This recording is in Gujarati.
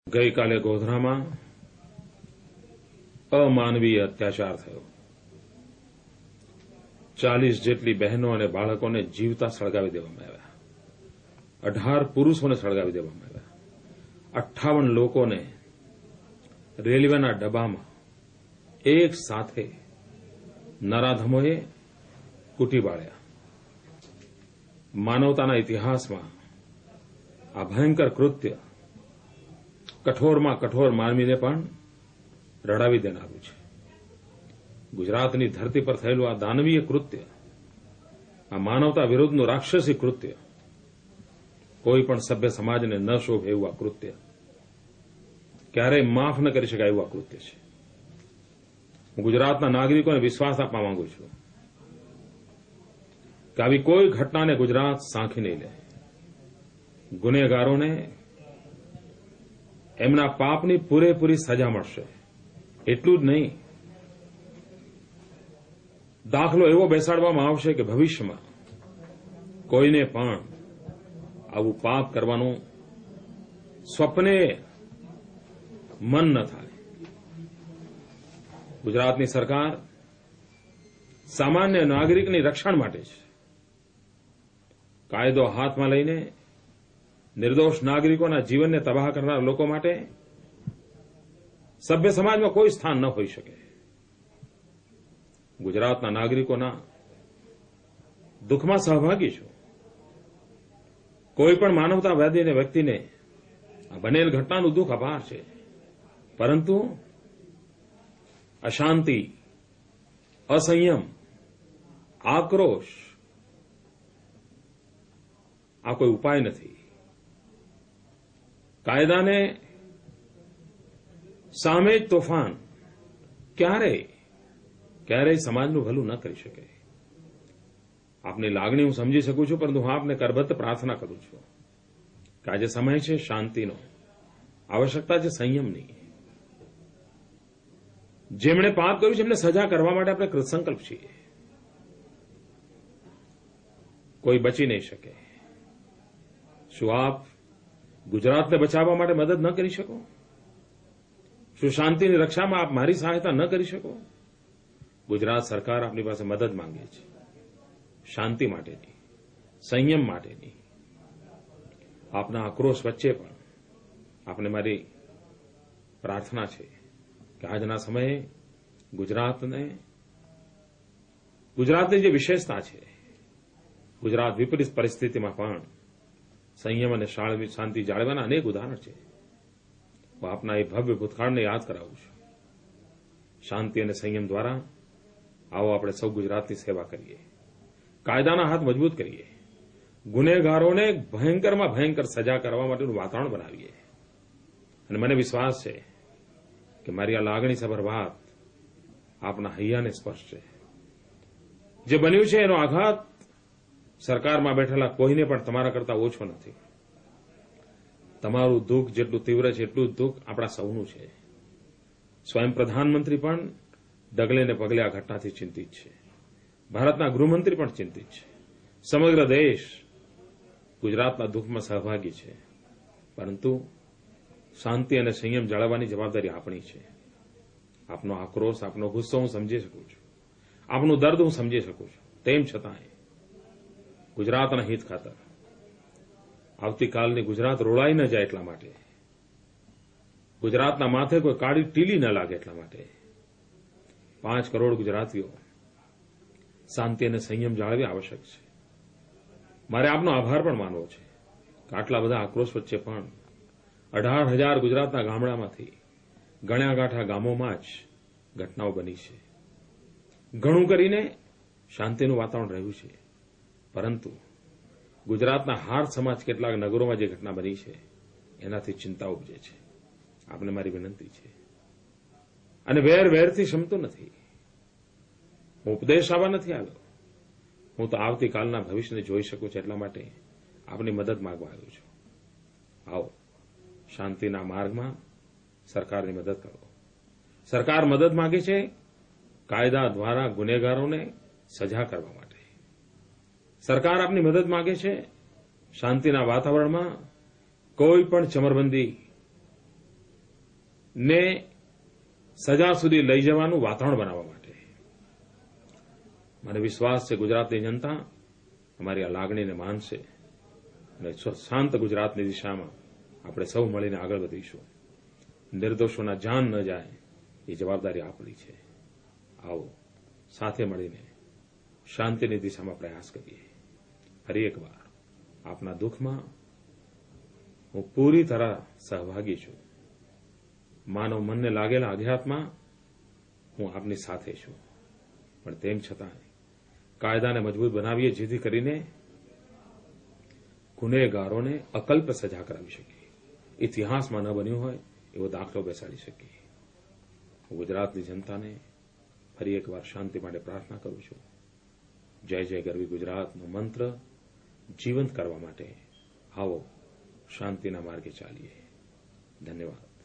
ગઈકાલે ગોધરામાં અમાનવીય અત્યાચાર થયો. 40 જેટલી બહેનો અને બાળકોને જીવતા સળગાવી દેવામાં આવ્યા. 18 પુરુષોને સળગાવી દેવામાં આવ્યા. 58 લોકોને રેલવેના ડબ્બામાં એક સાથે નરાધમોએ કૂટી પાડ્યા. માનવતાના ઇતિહાસમાં આ ભયંકર કૃત્ય કઠોરમાં કઠોર માનવીને પણ રડાવી દેનારું છે. ગુજરાતની ધરતી પર થયેલું આ દાનવીય કૃત્ય, આ માનવતા વિરુદ્ધનું રાક્ષસી કૃત્ય, કોઈ પણ સભ્ય સમાજને ન શોભે એવું આ કૃત્ય, ક્યારેય માફ ન કરી શકાય એવું આ કૃત્ય છે. હું ગુજરાતના નાગરિકોને વિશ્વાસ આપવા માંગુ છું કે આવી કોઈ ઘટનાને ગુજરાત સાંખી નહીં લે. ગુનેગારોને એમના પાપની પૂરેપૂરી સજા મળશે. એટલું જ નહીં, દાખલો એવો બેસાડવામાં આવશે કે ભવિષ્યમાં કોઈને પણ આવું પાપ કરવાનું સ્વપ્ને મન ન થાય. ગુજરાતની સરકાર સામાન્ય નાગરિકની રક્ષણ માટે છે. કાયદો હાથમાં લઈને નિર્દોષ નાગરિકોના જીવનને તબાહ કરનાર લોકો માટે સભ્ય સમાજમાં કોઈ સ્થાન ન હોઈ શકે. ગુજરાતના નાગરિકોના દુઃખમાં સહભાગી છું. કોઈ પણ માનવતાવાદી અને વ્યક્તિને આ બનેલ ઘટનાનું દુઃખ અપાર છે, પરંતુ અશાંતિ, અસંયમ, આક્રોશ આ કોઈ ઉપાય નથી. કાયદાને સામે જ તોફાન ક્યારેય સમાજનું ભલું ન કરી શકે. આપની લાગણી હું સમજી શકું છું, પરંતુ હું આપને કરબદ્ધ પ્રાર્થના કરું છું કે આજે સમય છે શાંતિનો, આવશ્યકતા છે સંયમની. જેમણે પાપ કર્યું છે એમને સજા કરવા માટે આપણે કૃતસંકલ્પ છીએ. કોઈ બચી નહીં શકે. શું આપ ગુજરાતને બચાવવા માટે મદદ ન કરી શકો? શું શાંતિની રક્ષામાં આપ મારી સહાયતા ન કરી શકો? ગુજરાત સરકાર આપની પાસે મદદ માંગે છે, શાંતિ માટેની, સંયમ માટેની. આપના આક્રોશ વચ્ચે પણ આપને મારી પ્રાર્થના છે કે આજના સમયે ગુજરાતની જે વિશેષતા છે, ગુજરાત વિપરીત પરિસ્થિતિમાં પણ સંયમ અને શાંતિ જાળવવાના અનેક ઉદાહરણ છે. હું આપના એ ભવ્ય ભૂતકાળને યાદ કરાવું છું. શાંતિ અને સંયમ દ્વારા આવો આપણે સૌ ગુજરાતની સેવા કરીએ, કાયદાના હાથ મજબૂત કરીએ, ગુનેગારોને ભયંકરમાં ભયંકર સજા કરવા માટેનું વાતાવરણ બનાવીએ. અને મને વિશ્વાસ છે કે મારી આ લાગણીસભર વાત આપના હૈયાને સ્પર્શશે. જે બન્યું છે એનો આઘાત સરકારમાં બેઠેલા કોઈને પણ તમારા કરતા ઓછો નથી. તમારું દુઃખ જેટલું તીવ્ર છે એટલું જ દુઃખ આપણા સૌનું છે. સ્વયં પ્રધાનમંત્રી પણ ડગલે ને પગલે આ ઘટનાથી ચિંતિત છે. ભારતના ગૃહમંત્રી પણ ચિંતિત છે. સમગ્ર દેશ ગુજરાતના દુઃખમાં સહભાગી છે. પરંતુ શાંતિ અને સંયમ જાળવવાની જવાબદારી આપણી છે. આપનો આક્રોશ, આપનો ગુસ્સો હું સમજી શકું છું, આપનું દર્દ હું સમજી શકું છું. તેમ છતાંય ગુજરાતના હિત ખાતર આવતીકાલની ગુજરાત રોળાઈ ન જાય એટલા માટે, ગુજરાતના માથે કોઈ કાળી ટીલી ન લાગે એટલા માટે 5 કરોડ ગુજરાતીઓ શાંતિ અને સંયમ જાળવી આવશ્યક છે. મારે આપનો આભાર પણ માનવો છે કે આટલા બધા આક્રોશ વચ્ચે પણ 18,000 ગુજરાતના ગામડામાંથી ગણ્યા ગાંઠા ગામોમાં જ ઘટનાઓ બની છે. ઘણું કરીને શાંતિનું વાતાવરણ રહ્યું છે, પરંતુ ગુજરાતના હાર સમાજ કેટલાક નગરોમાં જે ઘટના બની છે એનાથી ચિંતા ઉપજે છે. આપને મારી વિનંતી છે, અને વેરથી ક્ષમતું નથી. હું ઉપદેશ આપવા નથી આવ્યો. હું તો આવતીકાલના ભવિષ્યને જોઈ શકું છું, એટલા માટે આપની મદદ માંગવા આવ્યો છું. આવો, શાંતિના માર્ગમાં સરકારની મદદ કરો. સરકાર મદદ માંગે છે કાયદા દ્વારા ગુનેગારોને સજા કરવા માટે. સરકાર આપની મદદ માંગે છે શાંતિના વાતાવરણમાં કોઈ પણ ચમરબંધી ને સજા સુધી લઈ જવાનું વાતાવરણ બનાવવા માટે મને વિશ્વાસ છે ગુજરાતની જનતા અમારી આ લાગણીને માનશે અને શાંત ગુજરાતની દિશામાં આપણે સૌ મળીને આગળ વધીશું. નિર્દોષોના જાન ન જાય એ જવાબદારી આપણી છે. આવો સાથે મળીને શાંતિની દિશામાં પ્રયાસ કરીએ. ફરી એકવાર આપના દુઃખમાં હું પૂરી તરહ સહભાગી છું. માનવ મનને લાગેલા આઘાતમાં હું આપની સાથે છું. પણ તેમ છતાં કાયદાને મજબૂત બનાવીએ જેથી કરીને ગુનેગારોને અકલ્પ સજા કરાવી શકીએ. ઇતિહાસમાં ન બન્યું હોય એવો દાખલો બેસાડી શકીએ. હું ગુજરાતની જનતાને ફરી એકવાર શાંતિ માટે પ્રાર્થના કરું છું. જય જય ગરવી ગુજરાતનો મંત્ર જીવંત કરવા માટે આવો શાંતિના માર્ગે ચાલીએ. ધન્યવાદ.